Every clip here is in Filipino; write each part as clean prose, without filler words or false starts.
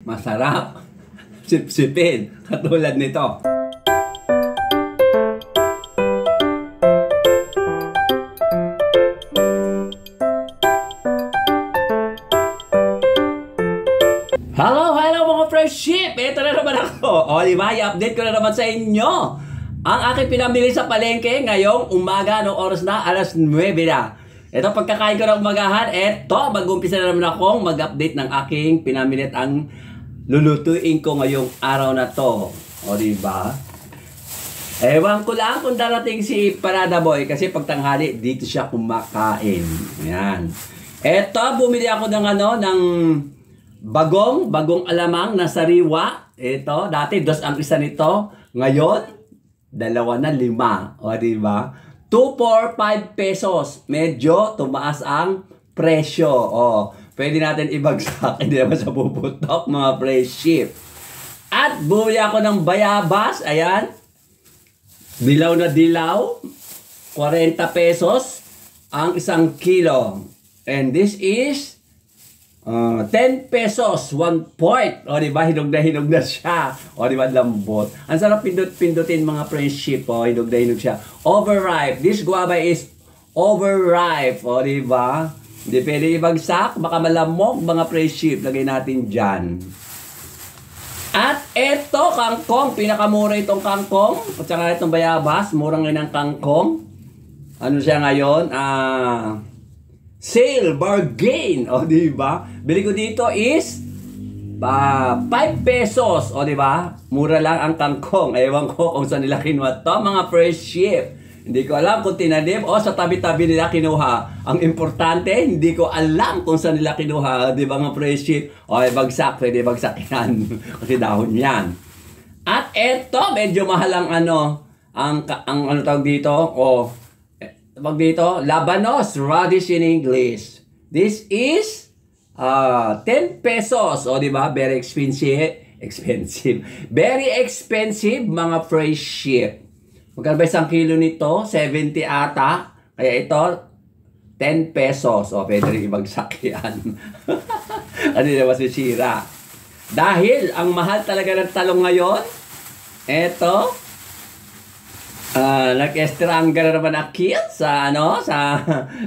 masarap sipsipin katulad nito. Hello mga friendship! Ito na naman ako. O diba, i-update ko na naman sa inyo ang aking pinamili sa palengke ngayong umaga. Anong oras na? Alas 9 na. Ito, pagkakain ko ng umagahan, eto, mag-umpisa na naman akong mag-update ng aking pinamili at ang lulutuin ko ngayong araw na to. O diba? Ewan ko lang kung darating si Parada Boy kasi pagtanghali dito siya kumakain. Ayan. Eto, bumili ako ng ng bagong alamang na sariwa. Ito, dati 2 ang isa nito. Ngayon, 2 na 5. O, diba? 2 for 5 pesos. Medyo tumaas ang presyo. O, pwede natin ibagsak. Hindi naman sa puputok, mga friendship. At bumili ako ng bayabas. Ayan. Dilaw na dilaw. 40 pesos ang 1 kilo. And this is 10 pesos, 1 point. O, diba? Hinog na siya. O, diba? Lambot. Ang sarap pindutin mga friendship. O, hinog siya. Overripe. This guava is overripe. O, diba? Hindi pwede ibagsak. Baka malamok mga friendship. Lagay natin dyan. At eto, kangkong. Pinakamura itong kangkong. At saka itong bayabas. Murang ngayon ang kangkong. Ano siya ngayon? Sale, bargain, o diba? Bili ko dito is 5 pesos, o diba? Mura lang ang kangkong. Ewan ko kung saan nila kinuha to, mga friendship. Hindi ko alam kung tinanim o sa tabi-tabi nila kinuha. Ang importante, hindi ko alam kung saan nila kinuha, di ba mga friendship? O, bagsak, pwede bagsak yan. Kasi dahon yan. At eto, medyo mahal ang ang tawag dito, pag dito, labanos, radish in English. This is 10 pesos. O, diba? Very expensive. Very expensive, mga friendship. Magkano ba 1 kilo nito? 70 ata. Kaya ito, 10 pesos. O, pwede rin ibagsak yan. Ano naman sisira. Dahil, ang mahal talaga ng talong ngayon, eto, nag-estrangga na naman akil sa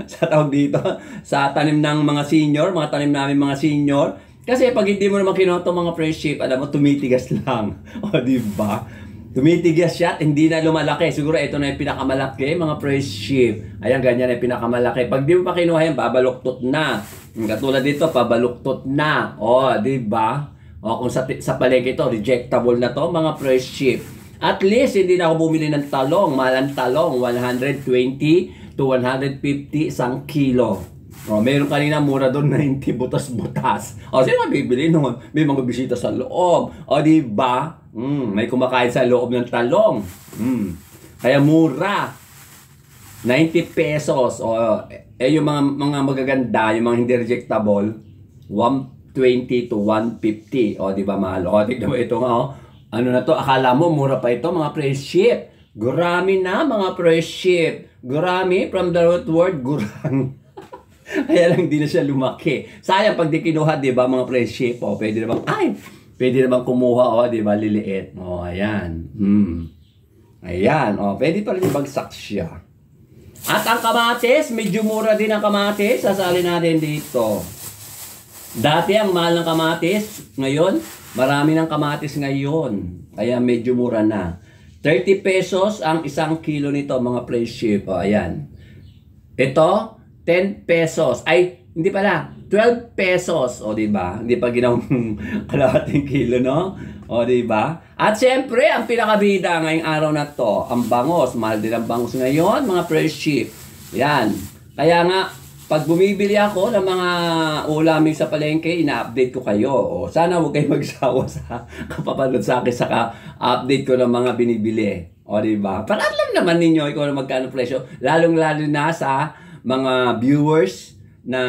tawag dito, sa tanim ng mga senior, mga tanim namin mga senior. Kasi pag hindi mo naman kinuha itong mga friendship, alam mo, tumitigas lang. O, diba? Tumitigas siya at hindi na lumalaki. Siguro ito na yung pinakamalaki, mga friendship. Ayan, ganyan yung pinakamalaki. Pag di mo pa kinuha yan, pabaluktot na. Katulad dito, pabaluktot na. O, diba? O, kung sa palengke ito, rejectable na to, mga friendship. At least, hindi na ako bumili ng talong. Mahal ang talong. 120 to 150 1 kilo. O, meron kanina mura doon 90 butas-butas. O, sino bibili noon? May mga bisita sa loob. O, diba? May kumakain sa loob ng talong. Kaya mura. 90 pesos. O, yung mga magaganda, yung mga hindi rejectable, 120 to 150. O, diba mahal? O, tignan mo ito nga, o. Ano na to? Akala mo, mura pa ito, mga friendship. Gurami na, mga friendship. Gurami, from the root word, gurang. Kaya lang, di na siya lumaki. Sayang, pag di kinuha, di ba, mga friendship, o, pwede naman kumuha, o, di ba, liliit. O, ayan. Ayan, o, pwede pa rin bagsak siya. At ang kamatis, medyo mura din ang kamatis. Sasali natin dito. Dati, ang mahal ng kamatis, ngayon, marami ng kamatis ngayon. Kaya medyo mura na. 30 pesos ang 1 kilo nito, mga friendship. O, ayan. Ito, 10 pesos. Ay, hindi pala. 12 pesos. O, diba? Hindi pa ginawang kalahating kilo, no? O, diba? At siyempre, ang pinakabida ngayong araw na to, ang bangos. Mahal din ang bangos ngayon, mga friendship. Yan. Kaya nga, pag bumibili ako ng mga ulamin sa palengke, ina-update ko kayo. O, sana huwag kayo magsawa sa kapapanood sa akin sa update ko ng mga binibili. O, diba? Para alam naman ninyo ikaw na magkano presyo. Lalong-lalo na sa mga viewers na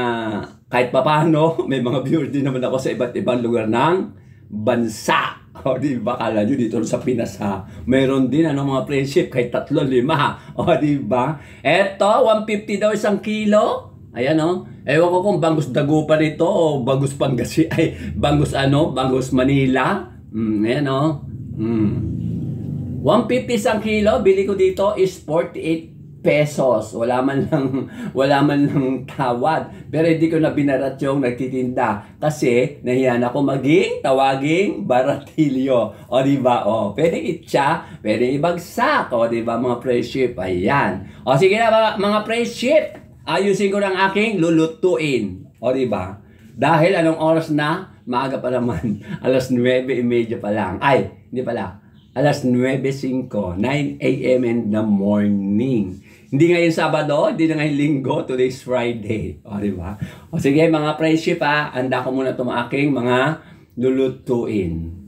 kahit papano, may mga viewers din naman ako sa iba't ibang lugar ng bansa. O, diba? Kala nyo dito sa Pinas, ha? Meron din, mga friendship, kahit 3, 5. O, diba? Eto, 150 daw 1 kilo. Ayan oh. Ewan ko kung Bangus Dagupan ito o Bangus Pangasinan. Ay, Bangus ano? Bangus Manila. Ayan oh. 150 isang kilo. Bili ko dito is 48 pesos. Wala man lang tawad. Pero hindi ko na binarat yung nagtitinda. Kasi nahiyan ako tawaging baratilyo. O diba? O, pwede itsa, pwede ibagsak. O diba mga friendship? Ayan. O sige na mga friendship. Ayusin ko ng aking lulutuin. O diba? Dahil anong oras na? Maaga pa naman. Alas 9:30 pa lang. Ay, hindi pala. Alas 9:05. 9 a.m. in the morning. Hindi ngayon Sabado, hindi na ngayon Linggo. Today's Friday. O diba? O sige mga friendship handa ko muna itong aking mga lulutuin.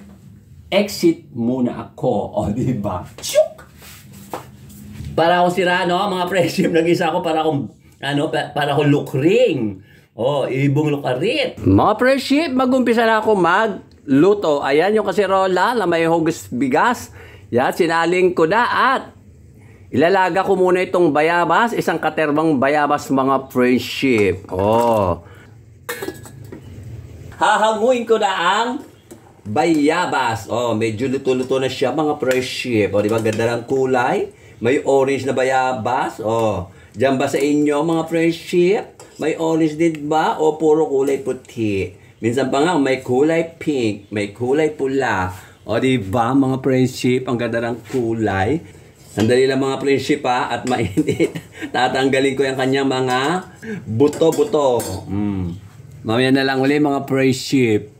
Exit muna ako. O diba? Chuk! Para akong sira, no? Mga friendship, nag-isa ako para akong lukring. Oh, ibong lukarit. Mga friendship, mag-umpisa na ako magluto. Ayan yung kasirola na may hugas bigas. Yan, sinaling ko na at ilalaga ko muna itong bayabas. Isang katerbang bayabas mga friendship. Oh. Hahanguin ko na ang bayabas. Oh, medyo luto-luto na siya mga friendship. Oh, di ba ganda ng kulay? May orange na bayabas. Oh. Diyan ba sa inyo mga friendship? May orange din ba? O puro kulay puti? Minsan pa nga may kulay pink, may kulay pula. O diba mga friendship? Ang ganda ng kulay. Sandali lang mga friendship at mainit. Tatanggalin ko yung kanyang mga buto-buto. Mamaya na lang ulit mga friendship.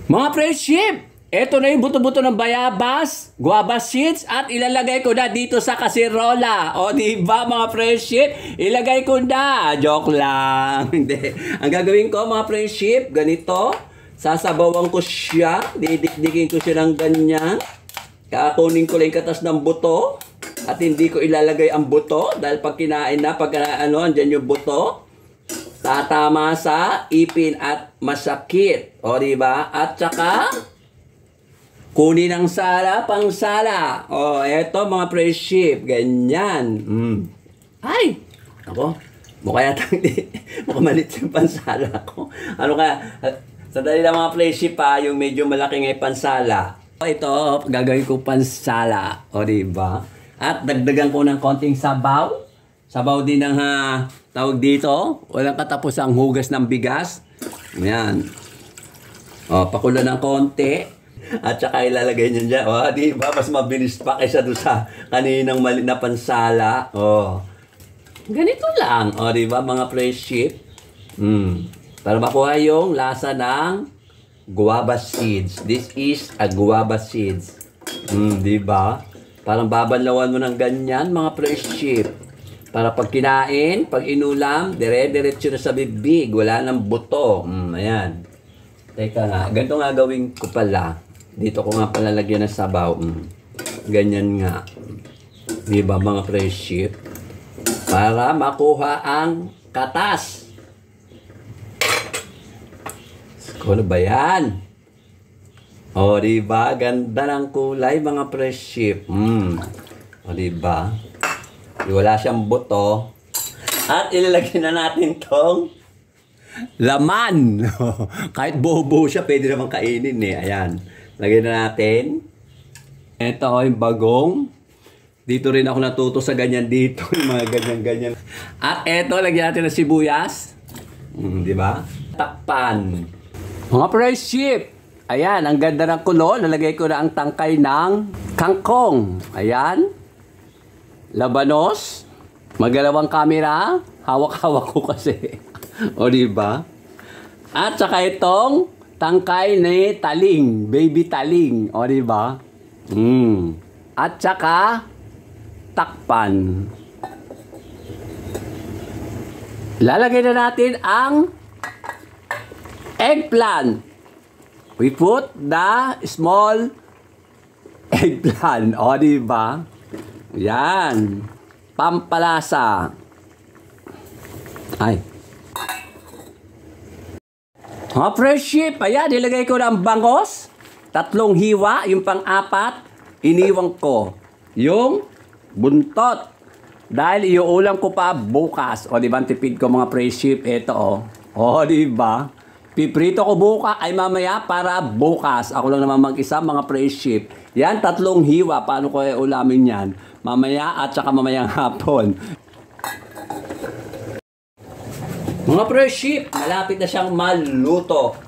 Mga friendship! Ito na yung buto-buto ng bayabas, guava seeds, at ilalagay ko na dito sa kasirola. O, diba mga friendship? Ilagay ko na. Joke lang. Hindi. Ang gagawin ko mga friendship, ganito. Sasabawan ko siya. Didikdikin ko siya ng ganyan. Kakunin ko lang yung katas ng buto. At hindi ko ilalagay ang buto. Dahil pag kinain na, andyan yung buto. Tatama sa ipin at masakit. O, diba? At saka kunin ang sala, pang sala. O, eto mga friendship. Ganyan. Ay! Ako, mukha malit yung pansala ko. Ano kaya? Sandali lang mga friendship yung medyo malaki ng pansala. Ito, gagawin ko pansala. O, diba? At dagdagan ko ng konting sabaw. Sabaw din ng tawag dito. Walang katapos ang hugas ng bigas. Ayan. O, pakulo ng konti. At saka ilalagay nyo dyan. O, diba? Mas mabilis pa kaysa doon sa kaninang mali na pansala. O. Ganito lang. O, diba mga friendship? Para makuha yung lasa ng guava seeds. This is a guava seeds. Diba? Parang babanlawan mo ng ganyan mga friendship. Para pag kinain, pag inulam, dire-diretso na sa bibig. Wala nang buto. Ayan. Teka nga. Ganito nga gawin ko pala. Dito ko nga palalagyan ng sabaw. Ganyan nga. Diba mga friendship? Para makuha ang katas. Ano ba yan? O diba? Ganda ng kulay mga friendship. O diba? Wala siyang buto. At ilalagay na natin tong laman. Kahit buo-buo siya, pwede naman kainin Ayan. Lagyan na natin. Ito yung bagong. Dito rin ako natuto sa ganyan dito. Yung mga ganyan-ganyan. At ito, lagyan natin ng sibuyas. Diba? Takpan. Mga friendship. Ayan, ang ganda ng kulo. Lalagay ko na ang tangkay ng kangkong. Ayan. Labanos. Magalawang camera. Hawak-hawak ko kasi. O diba? At saka itong tangkay ni taling, baby taling, o diba? At saka takpan. Lalagay na natin ang eggplant. We put the small eggplant, o diba? Yan. Pampalasa. Ay. Mga friendship, ayan, nilagay ko ng bangos. 3 hiwa, yung pang-apat, iniwang ko. Yung buntot. Dahil iuulam ko pa bukas. O, di ba? Tipid ko mga pre-ship. Ito, o. O, di ba? Piprito ko bukas ay mamaya para bukas. Ako lang naman mag-isa, mga pre-ship. Yan, 3 hiwa. Paano ko ulamin yan? Mamaya at saka mamayang hapon. Mga pre-ship, malapit na siyang maluto.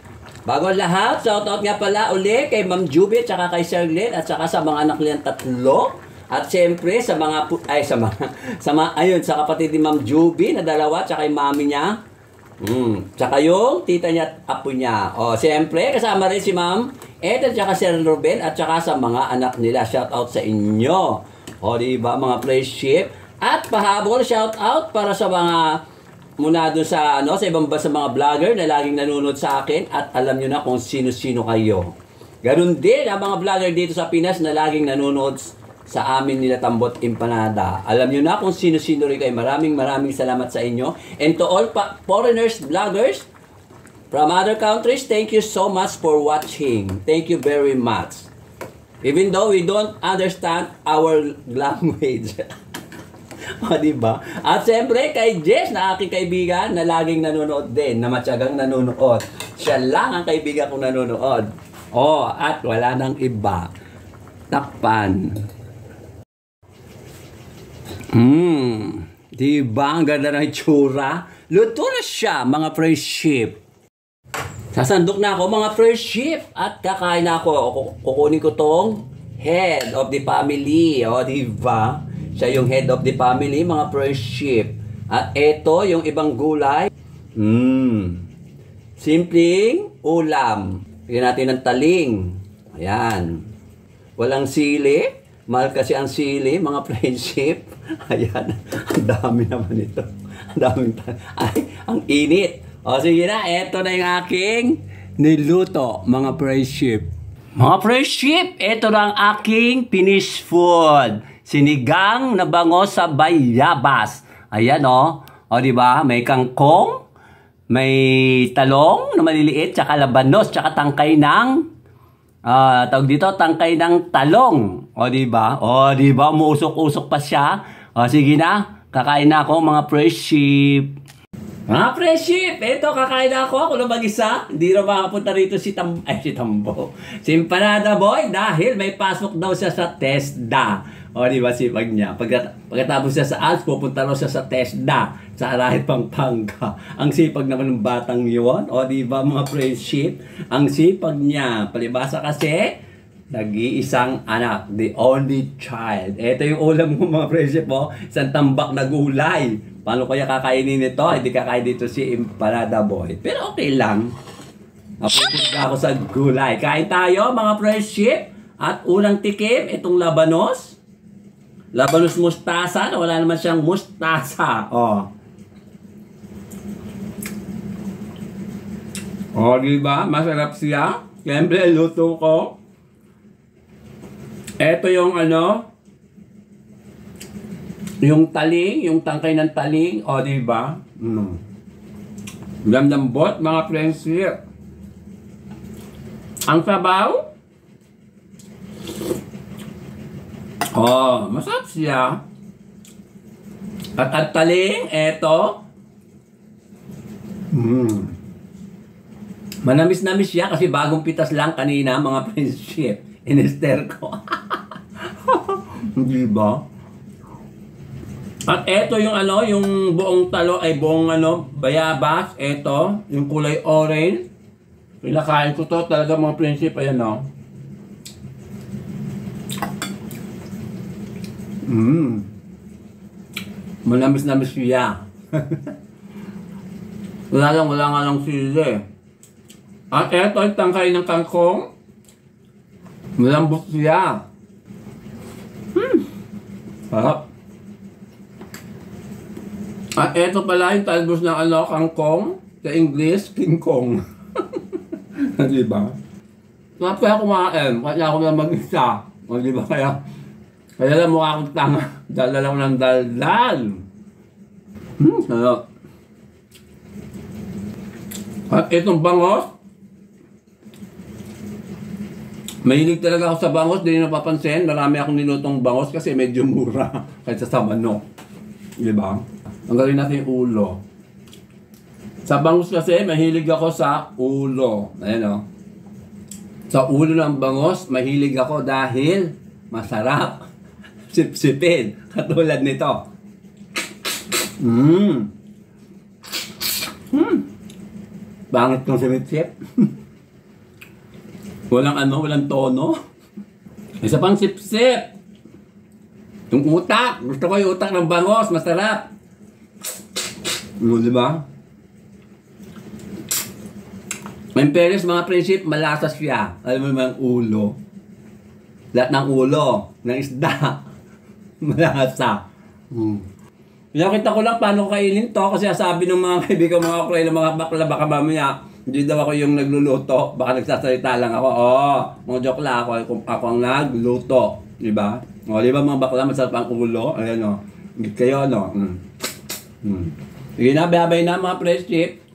Bago ang lahat, shoutout nga pala uli kay Ma'am Juby at saka kay Sir Glenn at saka sa mga anak niyang 3. At siyempre sa mga sa kapatid ni Ma'am Juby na 2 at saka yung mami niya. Tsaka yung tita niya at apo niya. O, siyempre kasama rin si Ma'am Ed at saka Sir Ruben at saka sa mga anak nila. Shoutout sa inyo. O, diba mga friendship? At pahabol shoutout para sa mga muna doon sa sa ibang bansa mga vlogger na laging nanonood sa akin at alam nyo na kung sino-sino kayo. Ganun din ang mga vlogger dito sa Pinas na laging nanonood sa amin nila Tambot Empanada. Alam nyo na kung sino-sino rin kayo. Maraming salamat sa inyo. And to all foreigners, vloggers from other countries, thank you so much for watching. Thank you very much. Even though we don't understand our language. O, diba? At siyempre, kay Jess, na aking kaibigan, na laging nanonood din, na matyagang nanonood. Siya lang ang kaibigan kong nanonood. O, at wala nang iba. Takpan. Diba? Ang ganda ng itsura. Luto na siya, mga friendship. Sasandok na ako, mga friendship. At kakain na ako. Kukunin ko tong head of the family. O, diba? Siya yung head of the family, mga friendship. At ito, yung ibang gulay. Simpleng ulam. Bigyan natin ng taling. Ayan. Walang sili. Mahal kasi ang sili, mga friendship. Ayan. Ang dami naman ito. Ang daming ay, ang init. O sige na, ito na yung aking niluto, mga friendship. Mga friendship, ito na ang aking finished food. Sinigang na bangos sa bayabas. Ayan o. O diba? May kangkong, may talong na maliliit, tsaka labanos, tsaka tangkay ng tawag dito, tangkay ng talong. O diba? O diba? Umuusok-usok pa siya. O sige na. Kakain na ako, mga friendship. Mga friendship, ito kakain na ako. Ako na mag-isa. Hindi na makapunta rito si Tambo. Si Empanada Boy dahil may pasok daw siya sa TESDA. O, diba, sipag niya. Pagkatapos siya sa ALS, pupunta rin siya sa TESDA, sa Arahit, Pampanga. Ang sipag naman ng batang yun. O, diba, mga friendship? Ang sipag niya. Palibasa kasi, nag-iisang anak. The only child. Ito yung ulam mo, mga friendship, mo. Isang tambak na gulay. Paano kaya kakainin ito? Hindi kakain dito si Empanada Boy. Pero okay lang. Napupunta ako sa gulay. Kain tayo, mga friendship. At unang tikim, itong labanos. Labanos mustasa, na wala naman siyang mustasa. O. O, diba? Masarap siya. Siyempre, luto ko. Ito yung yung taling, yung tangkay ng taling. O, diba? Lambot, mga friendship. Ang sabaw. Oh, masarap siya. At ang taling, eto. Manamis-namis siya kasi bagong pitas lang kanina, mga friendship. Inester ko. Diba? At eto yung yung buong talo, ay buong bayabas. Eto, yung kulay orange. Pinakain ko to talaga, mga friendship. Ayan o. Manamis-namis siya. wala nga lang sili. At eto yung tangkay ng kangkong. Malambot siya. Harap. At eto pala yung talbos ng kangkong. Sa English, King Kong. Diba? Sarap kaya kumain. Kaya ako na mag-isa. Diba? Kaya lang mukha akong tanga. Daldal ako ng daldal. Sarap. At itong bangos. Mahilig talaga ako sa bangos. Hindi napapansin. Marami akong nilutong bangos kasi medyo mura. Kaysa sa manok. Di ba? Ang gawin natin yung ulo. Sa bangus kasi, mahilig ako sa ulo. Ayan o. Sa ulo ng bangus, mahilig ako dahil masarap. Sip-sipin. Katulad nito. Bangit kong sip-sip. Walang tono. Isa pang sip-sip. Yung utak. Gusto ko yung utak ng bangus. Masarap. Di ba? In fairness, mga prinsip, malasa siya. Alam mo naman ang ulo. Lahat ng ulo, ng isda, malasa. Pinakita ko lang paano kainin to kasi sabi ng mga kaibigan, mga kulay ng mga bakla, baka mamaya, hindi daw ako yung nagluluto. Baka nagsasalita lang ako. Mga joke lang ako ang nagluto. Diba? Diba mga bakla, masarap ang ulo? Ayan o. Kayo, no? Sige na, babay na mga prinsip.